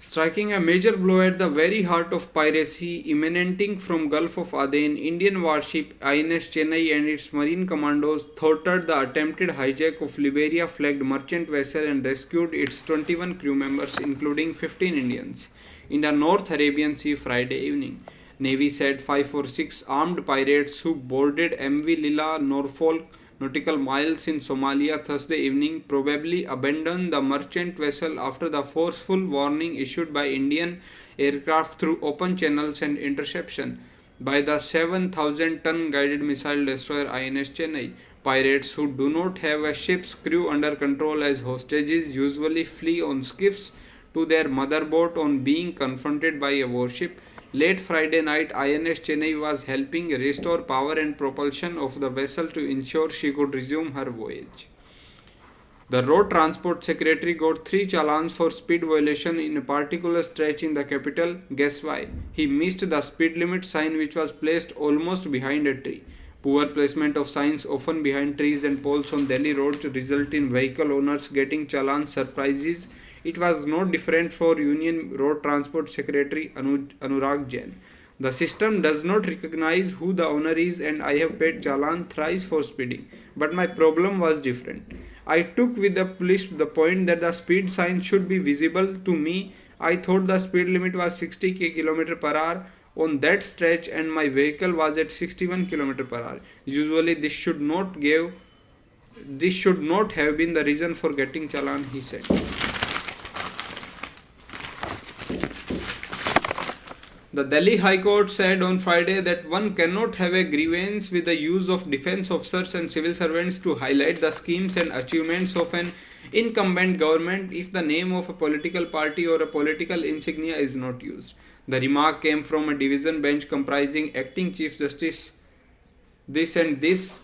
Striking a major blow at the very heart of piracy emanating from Gulf of Aden, Indian warship INS Chennai and its marine commandos thwarted the attempted hijack of Liberia-flagged merchant vessel and rescued its 21 crew members, including 15 Indians, in the North Arabian Sea Friday evening. Navy said 546 armed pirates who boarded MV Lila Norfolk nautical miles in Somalia Thursday evening probably abandoned the merchant vessel after the forceful warning issued by Indian aircraft through open channels and interception by the 7,000-ton guided missile destroyer INS Chennai. Pirates who do not have a ship's crew under control as hostages usually flee on skiffs to their mother boat on being confronted by a warship. Late Friday night, INS Chennai was helping restore power and propulsion of the vessel to ensure she could resume her voyage. The Road Transport Secretary got 3 challans for speed violation in a particular stretch in the capital. Guess why? He missed the speed limit sign which was placed almost behind a tree. Poor placement of signs often behind trees and poles on Delhi roads result in vehicle owners getting challan surprises. It was no different for Union Road Transport Secretary Anurag Jain. The system does not recognize who the owner is and I have paid challan thrice for speeding. But my problem was different. I took with the police the point that the speed sign should be visible to me. I thought the speed limit was 60 km per hour on that stretch and my vehicle was at 61 km per hour. Usually this should not have been the reason for getting challan, he said. The Delhi High Court said on Friday that one cannot have a grievance with the use of defense officers and civil servants to highlight the schemes and achievements of an incumbent government if the name of a political party or a political insignia is not used. The remark came from a division bench comprising acting Chief Justice this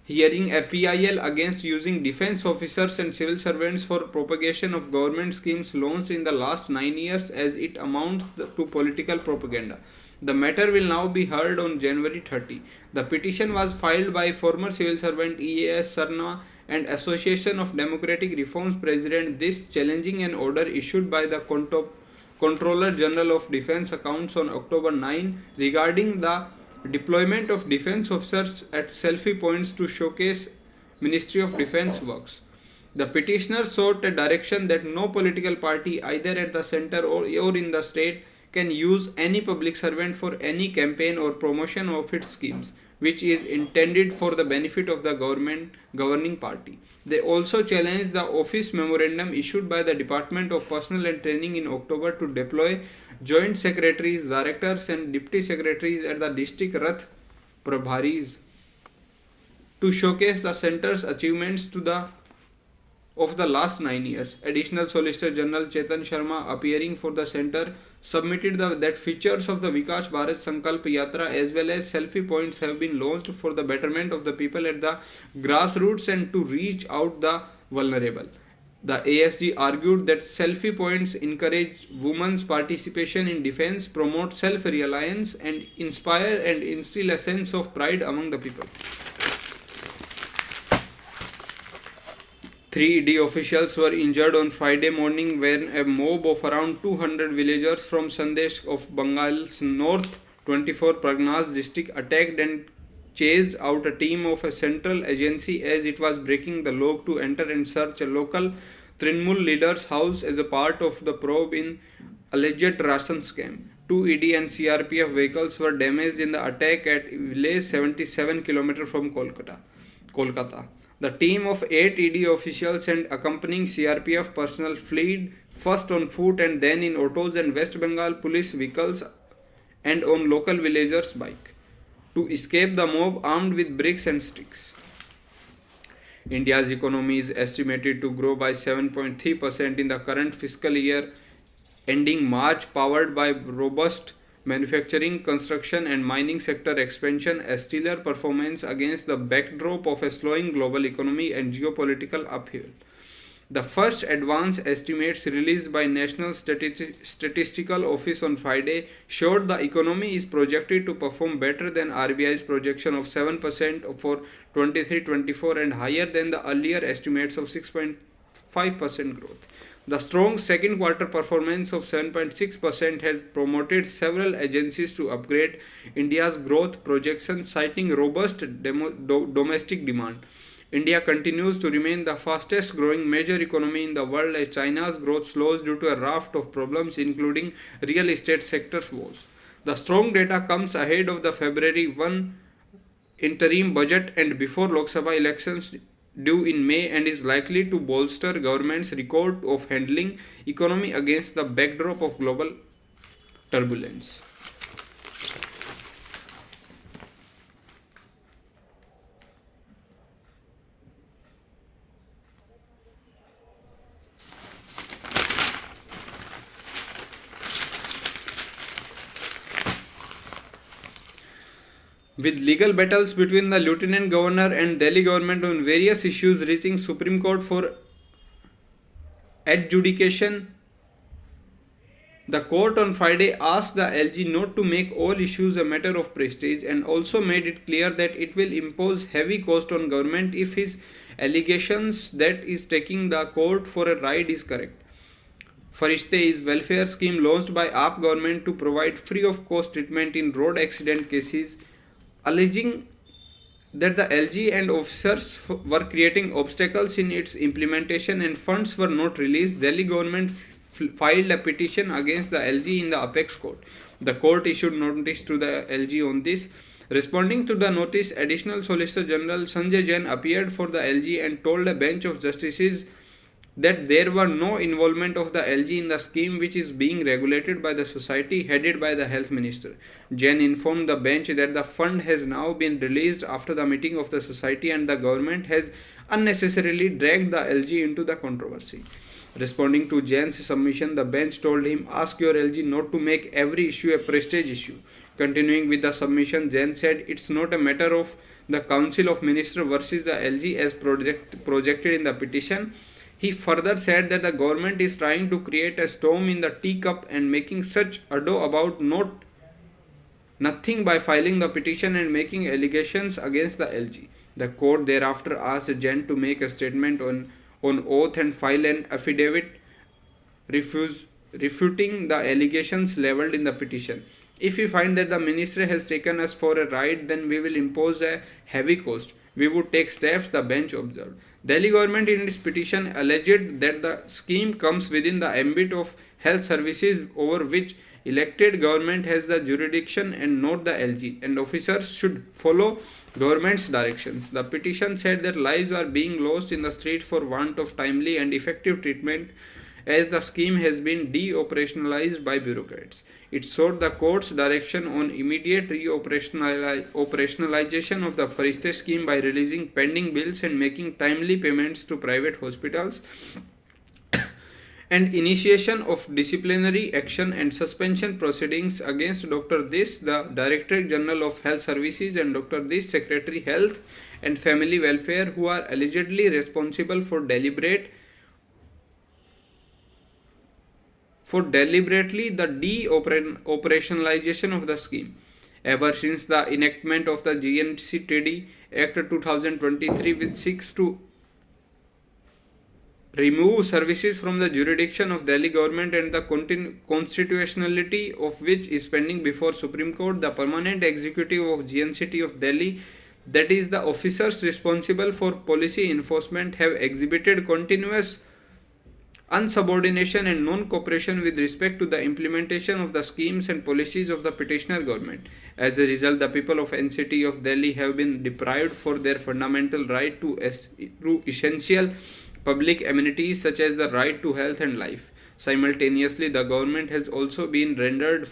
hearing a PIL against using defense officers and civil servants for propagation of government schemes launched in the last 9 years as it amounts to political propaganda. The matter will now be heard on January 30. The petition was filed by former civil servant EAS Sarna and Association of Democratic Reforms President this challenging an order issued by the Controller General of Defense Accounts on October 9 regarding the deployment of defense officers at selfie points to showcase Ministry of Defense works. The petitioner sought a direction that no political party either at the center or in the state can use any public servant for any campaign or promotion of its schemes, which is intended for the benefit of the governing party. They also challenged the office memorandum issued by the Department of Personnel and Training in October to deploy joint secretaries, directors and deputy secretaries at the district Rath Prabharis to showcase the center's achievements of the last 9 years. Additional Solicitor General Chetan Sharma, appearing for the centre, submitted that features of the Vikas Bharat Sankalp Yatra as well as selfie points have been launched for the betterment of the people at the grassroots and to reach out the vulnerable. The ASG argued that selfie points encourage women's participation in defense, promote self-reliance and inspire and instill a sense of pride among the people. 3 ED officials were injured on Friday morning when a mob of around 200 villagers from Sandesh of Bengal's North 24 Parganas district attacked and chased out a team of a central agency as it was breaking the law to enter and search a local Trinamool leader's house as a part of the probe in alleged ration scam. 2 ED and CRPF vehicles were damaged in the attack at village 77 km from Kolkata. The team of 8 ED officials and accompanying CRPF personnel fled first on foot and then in autos and West Bengal police vehicles and on local villagers' bike to escape the mob armed with bricks and sticks. India's economy is estimated to grow by 7.3% in the current fiscal year ending March, powered by robust manufacturing, construction and mining sector expansion, a stellar performance against the backdrop of a slowing global economy and geopolitical upheaval. The first advance estimates released by National Statistical Office on Friday showed the economy is projected to perform better than RBI's projection of 7% for 23-24 and higher than the earlier estimates of 6.5% growth. The strong second quarter performance of 7.6% has promoted several agencies to upgrade India's growth projections, citing robust domestic demand. India continues to remain the fastest growing major economy in the world as China's growth slows due to a raft of problems, including real estate sector's woes. The strong data comes ahead of the February 1 interim budget and before Lok Sabha elections due in May, and is likely to bolster government's record of handling economy against the backdrop of global turbulence. With legal battles between the Lieutenant Governor and Delhi government on various issues reaching Supreme Court for adjudication, the court on Friday asked the LG not to make all issues a matter of prestige and also made it clear that it will impose heavy cost on government if his allegations that is taking the court for a ride is correct. Farishte is welfare scheme launched by AAP government to provide free of cost treatment in road accident cases, alleging that the LG and officers were creating obstacles in its implementation and funds were not released. Delhi government filed a petition against the LG in the apex court. The court issued notice to the LG on this. Responding to the notice, Additional Solicitor General Sanjay Jain appeared for the LG and told a bench of justices that there were no involvement of the LG in the scheme, which is being regulated by the society headed by the health minister. Jain informed the bench that the fund has now been released after the meeting of the society and the government has unnecessarily dragged the LG into the controversy. Responding to Jain's submission, the bench told him, "Ask your LG not to make every issue a prestige issue." Continuing with the submission, Jain said, "It's not a matter of the Council of Ministers versus the LG as projected in the petition." He further said that the government is trying to create a storm in the teacup and making such ado about nothing by filing the petition and making allegations against the LG. The court thereafter asked Jain to make a statement on oath and file an affidavit refuting the allegations levelled in the petition. If we find that the ministry has taken us for a ride, then we will impose a heavy cost. We would take steps, the bench observed. Delhi government in its petition alleged that the scheme comes within the ambit of health services over which elected government has the jurisdiction and not the LG, and officers should follow government's directions. The petition said that lives are being lost in the street for want of timely and effective treatment as the scheme has been de-operationalized by bureaucrats. It sought the court's direction on immediate operationalization of the Farishte scheme by releasing pending bills and making timely payments to private hospitals and initiation of disciplinary action and suspension proceedings against Dr. Dis, the Director General of Health Services, and Dr. Dis, Secretary Health and Family Welfare, who are allegedly responsible for deliberately the de-operationalization of the scheme. Ever since the enactment of the GNCTD Act 2023, which seeks to remove services from the jurisdiction of Delhi government and the constitutionality of which is pending before Supreme Court, the permanent executive of GNCT of Delhi, that is the officers responsible for policy enforcement, have exhibited continuous unsubordination and non-cooperation with respect to the implementation of the schemes and policies of the petitioner government. As a result, the people of NCT of Delhi have been deprived for their fundamental right to essential public amenities such as the right to health and life. Simultaneously, the government has also been rendered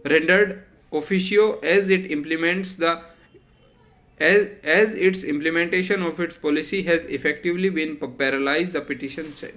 rendered officio as its implementation of its policy has effectively been paralyzed, the petition said.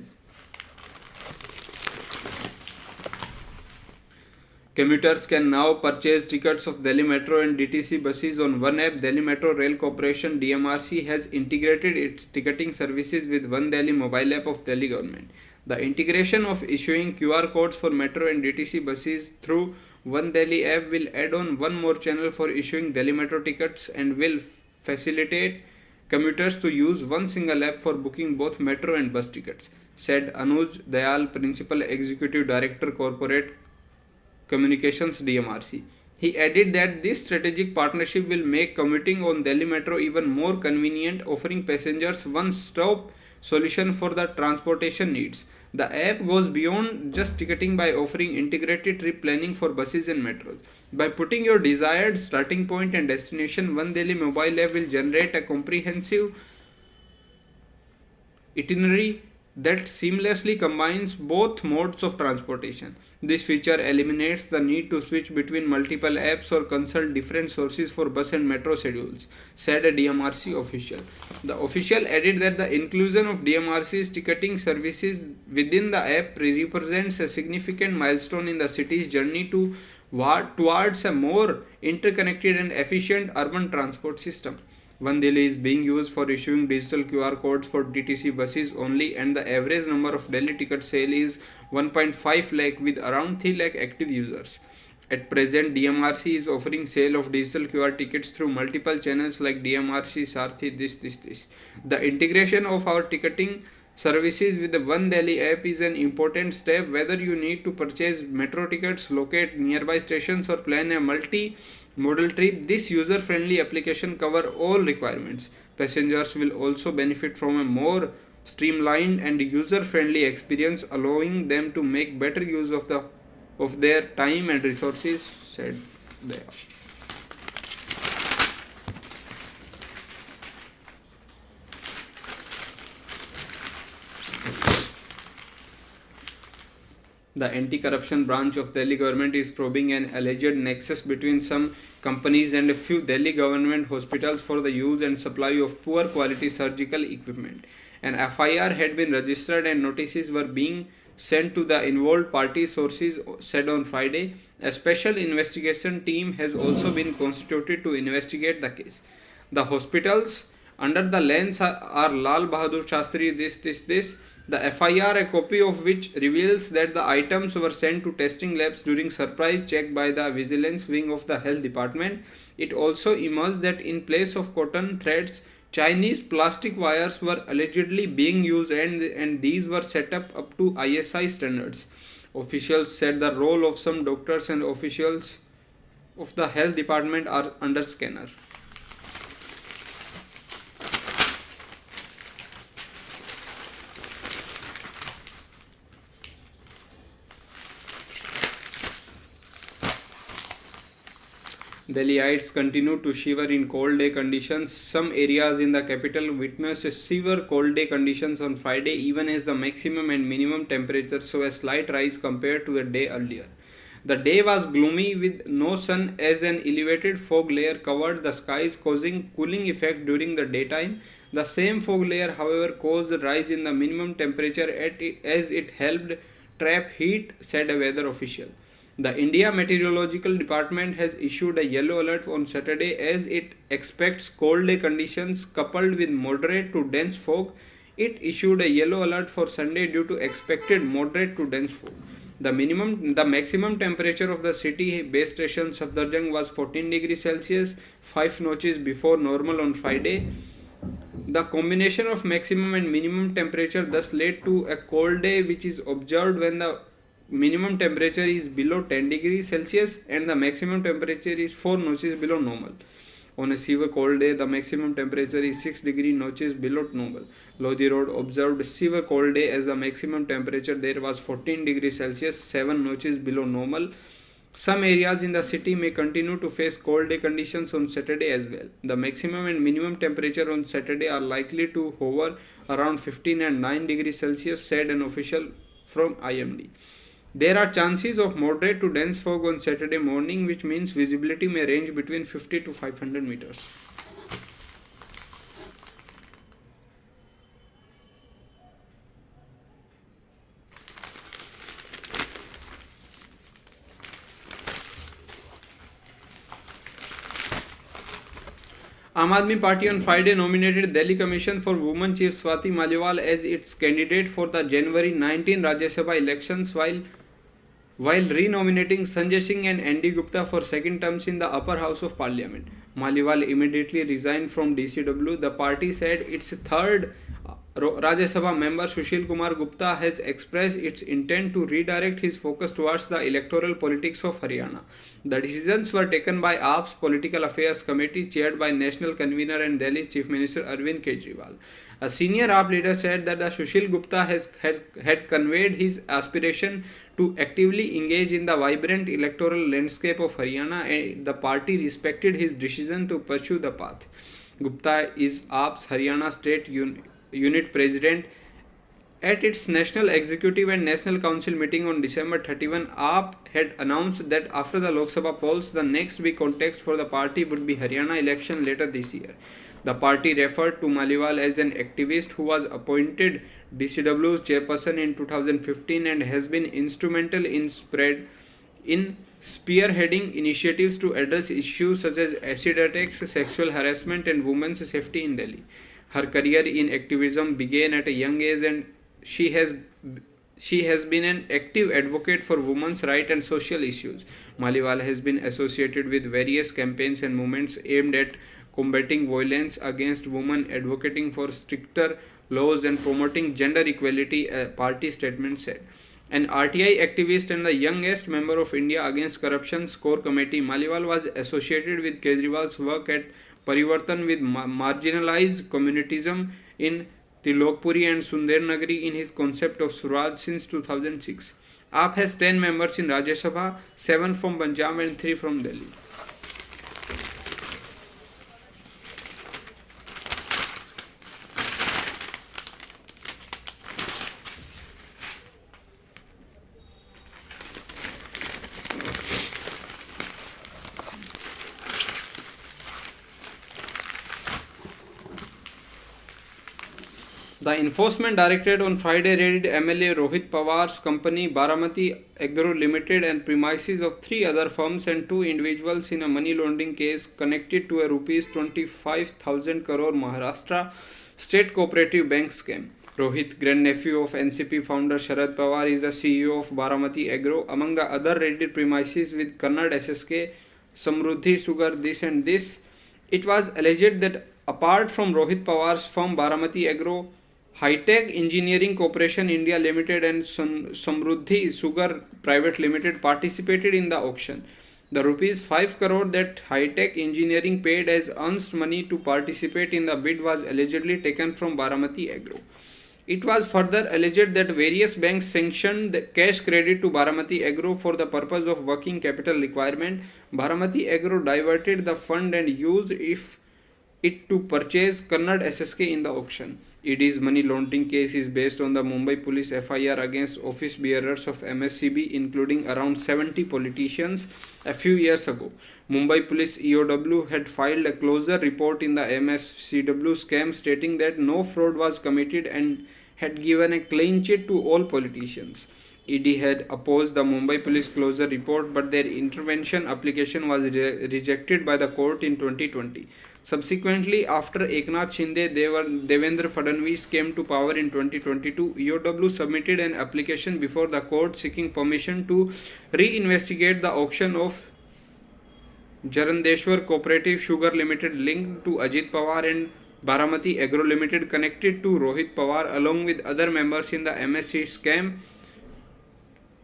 Commuters can now purchase tickets of Delhi Metro and DTC buses on one app. Delhi Metro Rail Corporation (DMRC) has integrated its ticketing services with One Delhi mobile app of Delhi government. The integration of issuing QR codes for Metro and DTC buses through One Delhi app will add on one more channel for issuing Delhi Metro tickets and will facilitate commuters to use one single app for booking both metro and bus tickets, said Anuj Dayal, Principal Executive Director, Corporate Communications, DMRC. He added that this strategic partnership will make commuting on Delhi Metro even more convenient, offering passengers one-stop solution for the transportation needs. The app goes beyond just ticketing by offering integrated trip planning for buses and metros. By putting your desired starting point and destination, One Delhi mobile app will generate a comprehensive itinerary that seamlessly combines both modes of transportation. This feature eliminates the need to switch between multiple apps or consult different sources for bus and metro schedules, said a DMRC official. The official added that the inclusion of DMRC's ticketing services within the app represents a significant milestone in the city's journey towards a more interconnected and efficient urban transport system. One Delhi is being used for issuing digital QR codes for DTC buses only, and the average number of Delhi ticket sale is 1.5 lakh with around 3 lakh active users. At present, DMRC is offering sale of digital QR tickets through multiple channels like DMRC, Sarthi, this. The integration of our ticketing services with the One Delhi app is an important step whether you need to purchase metro tickets, locate nearby stations, or plan a multi-modal trip. This user-friendly application covers all requirements. Passengers will also benefit from a more streamlined and user-friendly experience, allowing them to make better use of their time and resources, said they. The anti-corruption branch of Delhi government is probing an alleged nexus between some companies and a few Delhi government hospitals for the use and supply of poor quality surgical equipment. An FIR had been registered and notices were being sent to the involved party, sources said on Friday. A special investigation team has also been constituted to investigate the case. The hospitals under the lens are Lal Bahadur Shastri, this. The FIR, a copy of which reveals that the items were sent to testing labs during surprise check by the vigilance wing of the health department. It also emerged that in place of cotton threads, Chinese plastic wires were allegedly being used, and these were set up to ISI standards. Officials said the role of some doctors and officials of the health department are under scanner. Delhiites continue to shiver in cold day conditions. Some areas in the capital witnessed severe cold day conditions on Friday, even as the maximum and minimum temperatures saw a slight rise compared to the day earlier. The day was gloomy with no sun as an elevated fog layer covered the skies, causing cooling effect during the daytime. The same fog layer, however, caused a rise in the minimum temperature as it helped trap heat, said a weather official. The India Meteorological Department has issued a yellow alert on Saturday as it expects cold day conditions coupled with moderate to dense fog. It issued a yellow alert for Sunday due to expected moderate to dense fog. The maximum temperature of the city base station Safdarjung was 14 degrees Celsius, 5 notches below normal on Friday. The combination of maximum and minimum temperature thus led to a cold day, which is observed when the minimum temperature is below 10 degrees Celsius and the maximum temperature is 4 notches below normal. On a severe cold day, the maximum temperature is 6 degree notches below normal. Lodi Road observed a severe cold day as the maximum temperature there was 14 degrees Celsius, 7 notches below normal. Some areas in the city may continue to face cold day conditions on Saturday as well. The maximum and minimum temperature on Saturday are likely to hover around 15 and 9 degrees Celsius, said an official from IMD. There are chances of moderate to dense fog on Saturday morning, which means visibility may range between 50 to 500 meters. Aam Aadmi Party on Friday nominated Delhi Commission for Women Chief Swati Maliwal as its candidate for the January 19 Rajya Sabha elections, while while renominating Sanjay Singh and Andy Gupta for second terms in the upper house of parliament. Maliwal immediately resigned from DCW. The party said its third Rajya Sabha member Sushil Kumar Gupta has expressed its intent to redirect his focus towards the electoral politics of Haryana. The decisions were taken by AAP's Political Affairs Committee chaired by National Convener and Delhi Chief Minister Arvind Kejriwal. A senior AAP leader said that the Sushil Gupta had conveyed his aspiration to actively engage in the vibrant electoral landscape of Haryana, and the party respected his decision to pursue the path. Gupta is AAP's Haryana State Unit President. At its National Executive and National Council meeting on December 31, AAP had announced that after the Lok Sabha polls, the next big context for the party would be Haryana election later this year. The party referred to Maliwal as an activist who was appointed DCW's chairperson in 2015 and has been instrumental in spearheading initiatives to address issues such as acid attacks, sexual harassment, and women's safety in Delhi. Her career in activism began at a young age, and she has been an active advocate for women's rights and social issues. Maliwal has been associated with various campaigns and movements aimed at combating violence against women, advocating for stricter laws, and promoting gender equality, a party statement said. An RTI activist and the youngest member of India Against Corruption's core committee, Maliwal was associated with Kejriwal's work at Parivartan with marginalized communitism in Tilokpuri and Sundarnagari in his concept of Swaraj since 2006. AAP has 10 members in Rajya Sabha, 7 from Punjab and 3 from Delhi. The Enforcement Directorate on Friday raided MLA Rohit Pawar's company Baramati Agro Limited and premises of 3 other firms and 2 individuals in a money laundering case connected to a rupees 25,000 crore Maharashtra State Cooperative Bank scam. Rohit, grandnephew of NCP founder Sharad Pawar, is the CEO of Baramati Agro. Among the other raided premises with Kannad SSK, Samruddhi Sugar, this and this, it was alleged that apart from Rohit Pawar's firm Baramati Agro, High-Tech Engineering Corporation India Limited and Samruddhi Sugar Private Limited participated in the auction. The rupees 5 crore that High-Tech Engineering paid as earnest money to participate in the bid was allegedly taken from Baramati Agro. It was further alleged that various banks sanctioned the cash credit to Baramati Agro for the purpose of working capital requirement. Baramati Agro diverted the fund and used it to purchase Kannad SSK in the auction. ED's money laundering case is based on the Mumbai Police FIR against office bearers of MSCB, including around 70 politicians, a few years ago. Mumbai Police EOW had filed a closure report in the MSCW scam stating that no fraud was committed and had given a clean chit to all politicians. ED had opposed the Mumbai Police closure report, but their intervention application was rejected by the court in 2020. Subsequently, after Eknath Shinde, Devendra Fadnavis came to power in 2022, EOW submitted an application before the court seeking permission to reinvestigate the auction of Jarandeshwar Cooperative Sugar Limited linked to Ajit Pawar and Baramati Agro Limited connected to Rohit Pawar along with other members in the MSC scam,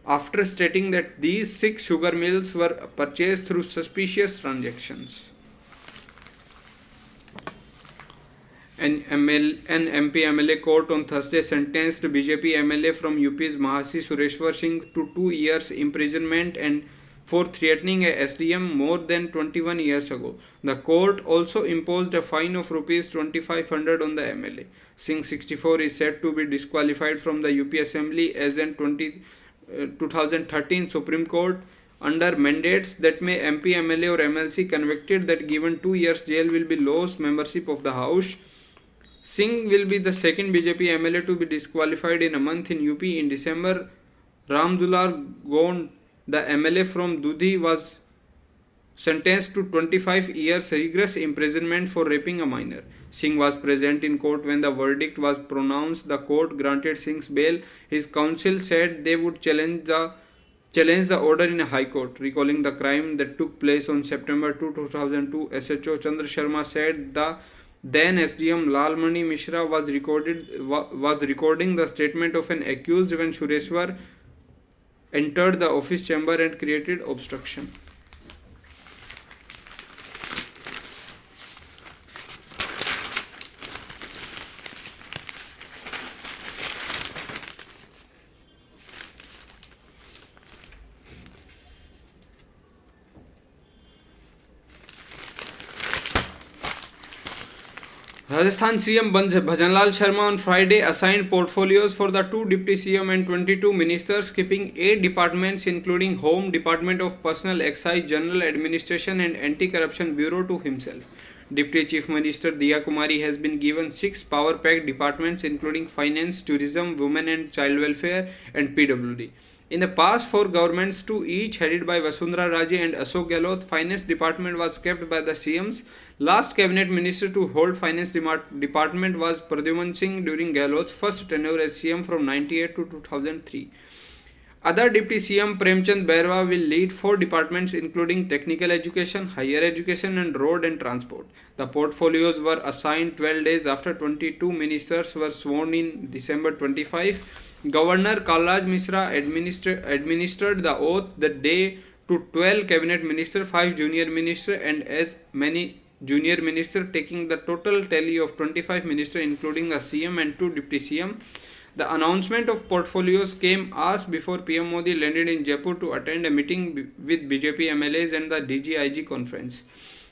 after stating that these 6 sugar mills were purchased through suspicious transactions. An MP MLA court on Thursday sentenced BJP MLA from UP's Mahasi Sureshwar Singh to 2 years imprisonment and for threatening a SDM more than 21 years ago. The court also imposed a fine of rupees 2500 on the MLA. Singh, 64, is said to be disqualified from the UP Assembly as an 2013 Supreme Court under mandates that may MP MLA or MLC convicted that given 2 years jail will be lost membership of the House. Singh will be the second BJP MLA to be disqualified in a month in UP. In December, Ramdular Gond, the MLA from Dudhi, was sentenced to 25 years rigorous imprisonment for raping a minor. Singh was present in court when the verdict was pronounced. The court granted Singh's bail. His counsel said they would challenge the challenged the order in a high court, recalling the crime that took place on September 2, 2002. SHO Chandra Sharma said the then SDM Lalmani Mishra was recording the statement of an accused when Shureshwar entered the office chamber and created obstruction. Rajasthan CM Bhajanlal Sharma on Friday assigned portfolios for the two Deputy CM and 22 ministers, skipping 8 departments including Home, Department of Personal Excise, General Administration and Anti-Corruption Bureau to himself. Deputy Chief Minister Diya Kumari has been given 6 power-packed departments including Finance, Tourism, Women and Child Welfare and PWD. In the past 4 governments, 2 each headed by Vasundhara Raje and Ashok Gehlot, Finance Department was kept by the CMs. Last cabinet minister to hold Finance Department was Pradyuman Singh during Gehlot's first tenure as CM from 1998 to 2003. Other Deputy CM Premchand Bairwa will lead 4 departments including Technical Education, Higher Education and Road and Transport. The portfolios were assigned 12 days after 22 ministers were sworn in December 25. Governor Kalraj Mishra administered the oath that day to 12 cabinet ministers, 5 junior ministers and as many junior ministers, taking the total tally of 25 ministers including the CM and 2 deputy CM. The announcement of portfolios came hours before PM Modi landed in Jaipur to attend a meeting with BJP MLAs and the DGIG conference.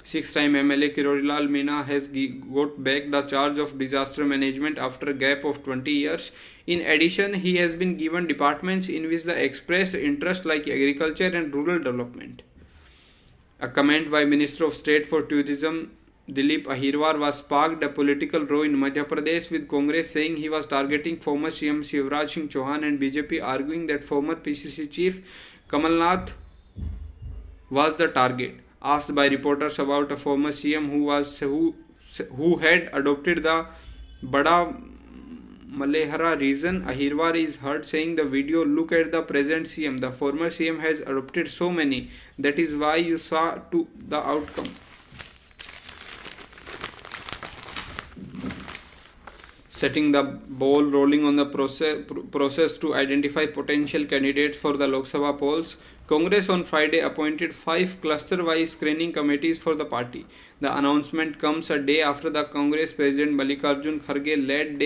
6-time MLA Kirorilal Meena has got back the charge of disaster management after a gap of 20 years. In addition, he has been given departments in which the expressed interest like agriculture and rural development. A comment by Minister of State for Tourism Dilip Ahirwar was sparked a political row in Madhya Pradesh, with Congress saying he was targeting former CM Shivraj Singh Chauhan and BJP arguing that former PCC chief Kamal Nath was the target. Asked by reporters about a former CM who had adopted the Bada Malehara region, Ahirwar is heard saying the video, "Look at the present CM. The former CM has adopted so many. That is why you saw to the outcome." Setting the ball rolling on the process to identify potential candidates for the Lok Sabha polls, Congress on Friday appointed 5 cluster-wise screening committees for the party. The announcement comes a day after the Congress President Mallikarjun Kharge led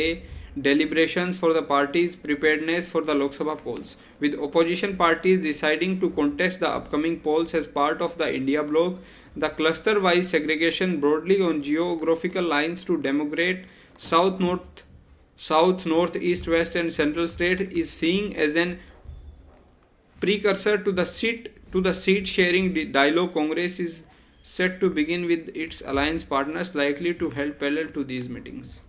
deliberations for the party's preparedness for the Lok Sabha polls, with opposition parties deciding to contest the upcoming polls as part of the India bloc. The cluster-wise segregation broadly on geographical lines to demograte South, North, East, West and Central states is seen as an precursor to the seat sharing dialogue. Congress is set to begin with its alliance partners likely to held parallel to these meetings.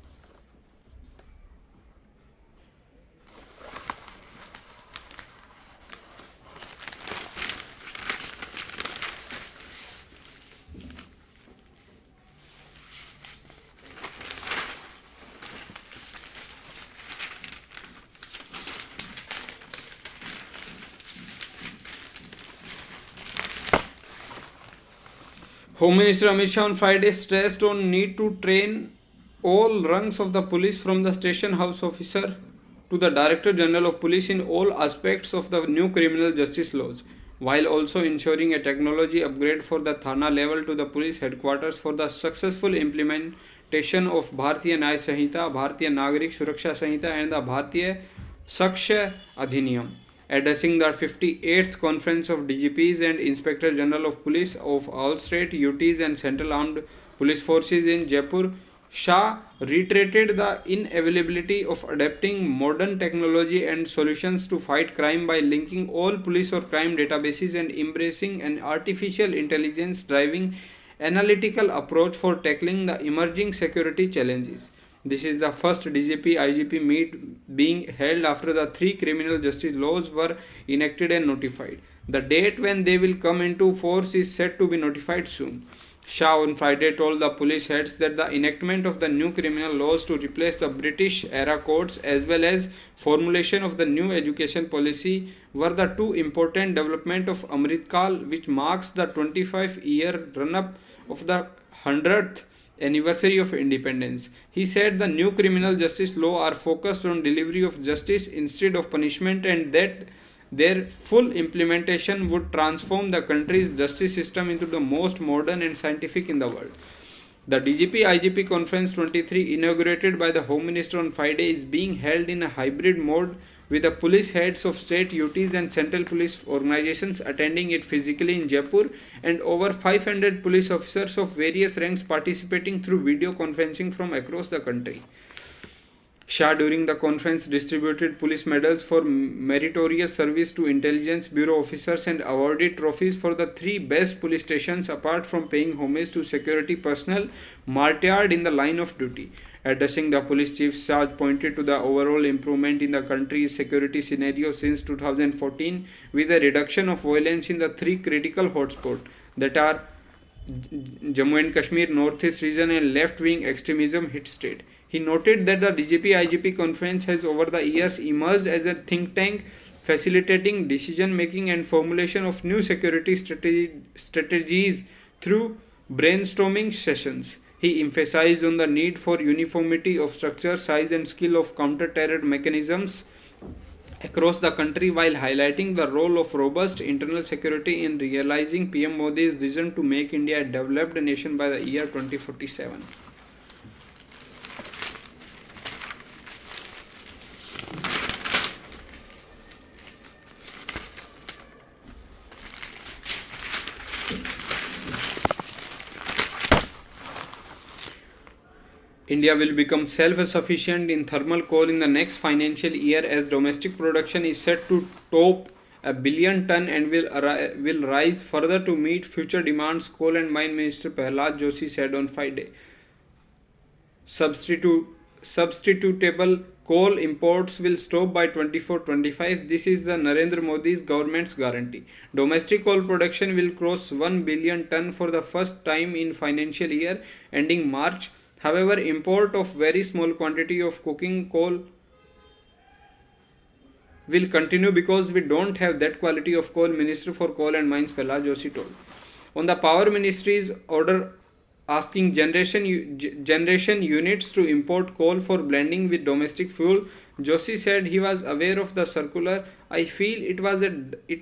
Home Minister Amit Shah on Friday stressed on need to train all rungs of the police from the station house officer to the Director General of Police in all aspects of the new criminal justice laws, while also ensuring a technology upgrade for the Thana level to the police headquarters for the successful implementation of Bharatiya Nyaya Sanhita, Bharatiya Nagarik Suraksha Sanhita and the Bharatiya Sakshya Adhiniyam. Addressing the 58th Conference of DGPs and Inspector General of Police of all state, UTs and Central Armed Police Forces in Jaipur, Shah reiterated the inevitability of adapting modern technology and solutions to fight crime by linking all police or crime databases and embracing an artificial intelligence driving analytical approach for tackling the emerging security challenges. This is the first DGP-IGP meet being held after the 3 criminal justice laws were enacted and notified. The date when they will come into force is set to be notified soon. Shah on Friday told the police heads that the enactment of the new criminal laws to replace the British era codes as well as formulation of the new education policy were the two important developments of Amrit Kal, which marks the 25-year run-up of the 100th anniversary of independence. He said the new criminal justice law are focused on delivery of justice instead of punishment and that their full implementation would transform the country's justice system into the most modern and scientific in the world. The DGP IGP Conference 23, inaugurated by the Home Minister on Friday, is being held in a hybrid mode with the police heads of state UTs and central police organizations attending it physically in Jaipur and over 500 police officers of various ranks participating through video conferencing from across the country. Shah during the conference distributed police medals for meritorious service to intelligence bureau officers and awarded trophies for the three best police stations apart from paying homage to security personnel martyred in the line of duty. Addressing the police chief, Shah pointed to the overall improvement in the country's security scenario since 2014 with a reduction of violence in the three critical hotspots that are Jammu and Kashmir, Northeast region and left-wing extremism hit state. He noted that the DGP-IGP conference has over the years emerged as a think tank facilitating decision-making and formulation of new security strategies through brainstorming sessions. He emphasized on the need for uniformity of structure, size and skill of counter-terror mechanisms across the country while highlighting the role of robust internal security in realizing PM Modi's vision to make India a developed nation by the year 2047. India will become self-sufficient in thermal coal in the next financial year as domestic production is set to top a billion ton and will rise further to meet future demands, Coal and Mine Minister Prahlad Joshi said on Friday. Substitutable coal imports will stop by 24-25. This is the Narendra Modi's government's guarantee. Domestic coal production will cross 1 billion ton for the first time in financial year ending March. However, import of very small quantity of coking coal will continue because we don't have that quality of coal, Minister for Coal and Mines Prahlad Joshi told. On the Power Ministry's order asking generation units to import coal for blending with domestic fuel, Joshi said he was aware of the circular. I feel it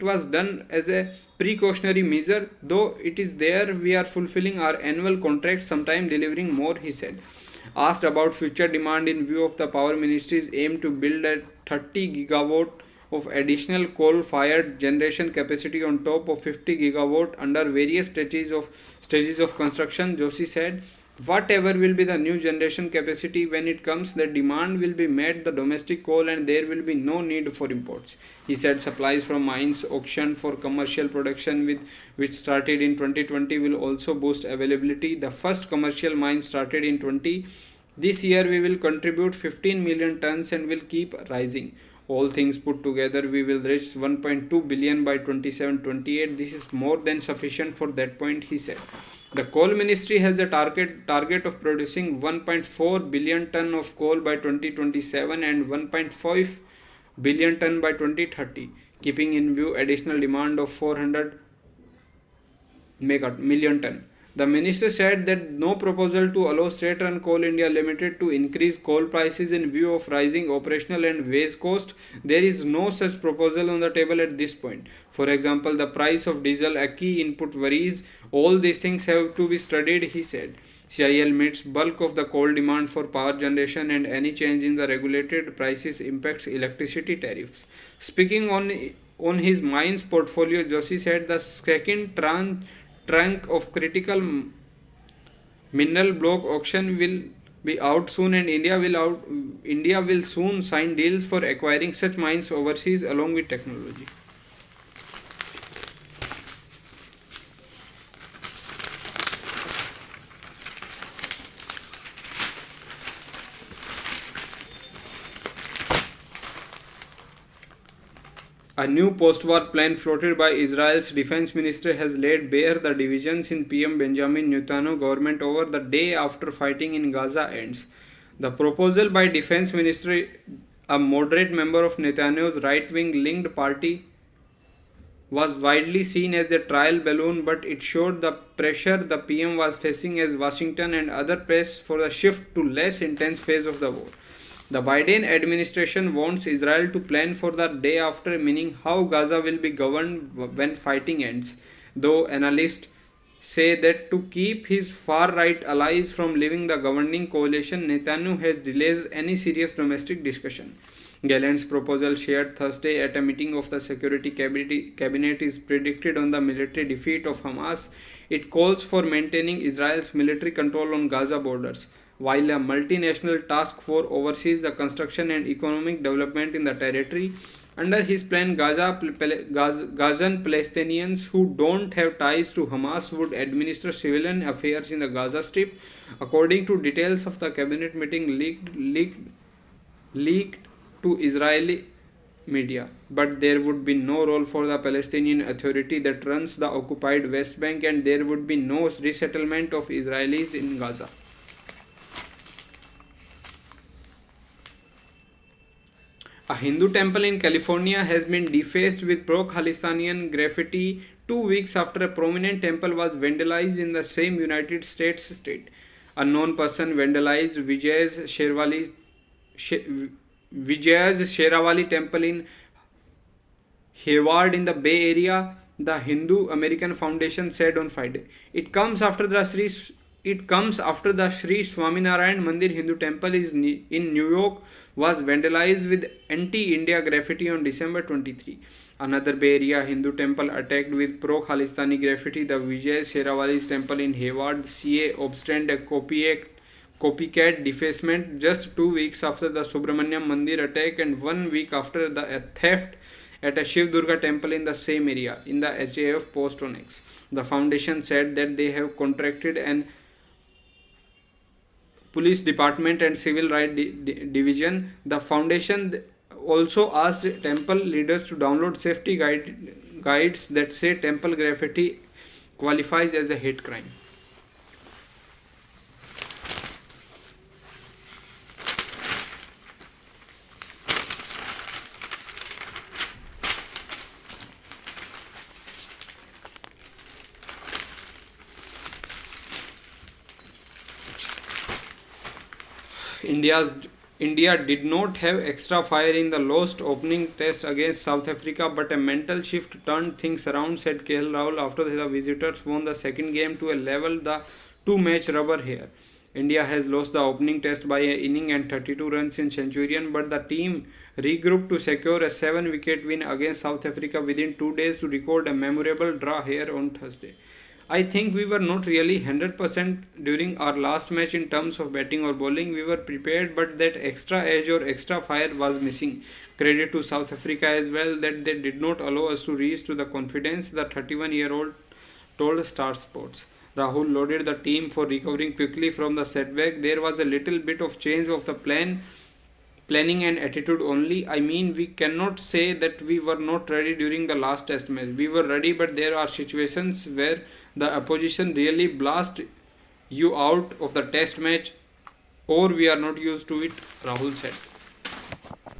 was done as a precautionary measure, though it is there we are fulfilling our annual contract, sometime delivering more, he said. Asked about future demand in view of the Power Ministry's aim to build a 30 gigawatt of additional coal-fired generation capacity on top of 50 gigawatt under various stages of construction, Joshi said, whatever will be the new generation capacity when it comes, the demand will be met the domestic coal and there will be no need for imports. He said supplies from mines auctioned for commercial production which started in 2020 will also boost availability. The first commercial mine started in 20. This year we will contribute 15 million tons and will keep rising. All things put together, we will reach 1.2 billion by 27-28. This is more than sufficient for that point, he said. The Coal Ministry has a target of producing 1.4 billion ton of coal by 2027 and 1.5 billion ton by 2030, keeping in view additional demand of 400 million ton. The minister said that no proposal to allow State Run Coal India Limited to increase coal prices in view of rising operational and wage cost. There is no such proposal on the table at this point. For example, the price of diesel, a key input, varies. All these things have to be studied, he said. CIL meets bulk of the coal demand for power generation and any change in the regulated prices impacts electricity tariffs. Speaking on his mines portfolio, Joshi said the second trunk of critical mineral block auction will be out soon and India will soon sign deals for acquiring such mines overseas along with technology. A new post-war plan floated by Israel's defense minister has laid bare the divisions in PM Benjamin Netanyahu government over the day after fighting in Gaza ends. The proposal by defense minister, a moderate member of Netanyahu's right-wing linked party, was widely seen as a trial balloon, but it showed the pressure the PM was facing as Washington and others pressed for the shift to less intense phase of the war. The Biden administration wants Israel to plan for the day after, meaning how Gaza will be governed when fighting ends, though analysts say that to keep his far-right allies from leaving the governing coalition, Netanyahu has delayed any serious domestic discussion. Gallant's proposal shared Thursday at a meeting of the Security Cabinet is predicted on the military defeat of Hamas. It calls for maintaining Israel's military control on Gaza borders, while a multinational task force oversees the construction and economic development in the territory. Under his plan, Gazan Palestinians who don't have ties to Hamas would administer civilian affairs in the Gaza Strip, according to details of the cabinet meeting leaked to Israeli media. But there would be no role for the Palestinian Authority that runs the occupied West Bank, and there would be no resettlement of Israelis in Gaza. A Hindu temple in California has been defaced with pro-Khalistanian graffiti 2 weeks after a prominent temple was vandalized in the same United States state. A known person vandalized Vijay's Sheravali temple in Hayward in the Bay Area, the Hindu American Foundation said on Friday. It comes after the Sri Swaminarayan Mandir Hindu temple in New York was vandalized with anti-India graffiti on December 23. Another Bay Area Hindu temple attacked with pro-Khalistani graffiti, the Vijay Sheravali's temple in Hayward. CA obtained a copycat defacement just 2 weeks after the Subramanyam Mandir attack and 1 week after the theft at a Shiv Durga temple in the same area, in the HAF post on X. The foundation said that they have contracted an police department and civil rights division. The foundation also asked temple leaders to download safety guides that say temple graffiti qualifies as a hate crime. India did not have extra fire in the lost opening test against South Africa, but a mental shift turned things around, said KL Rahul after the visitors won the second game to level the two-match rubber here. India has lost the opening test by an inning and 32 runs in Centurion, but the team regrouped to secure a 7-wicket win against South Africa within 2 days to record a memorable draw here on Thursday. I think we were not really 100% during our last match in terms of batting or bowling. We were prepared, but that extra edge or extra fire was missing. Credit to South Africa as well that they did not allow us to reach to the confidence, the 31-year-old told Star Sports. Rahul lauded the team for recovering quickly from the setback. There was a little bit of change of the planning and attitude only. I mean, we cannot say that we were not ready during the last test match. We were ready, but there are situations where the opposition really blast you out of the test match, or we are not used to it, Rahul said.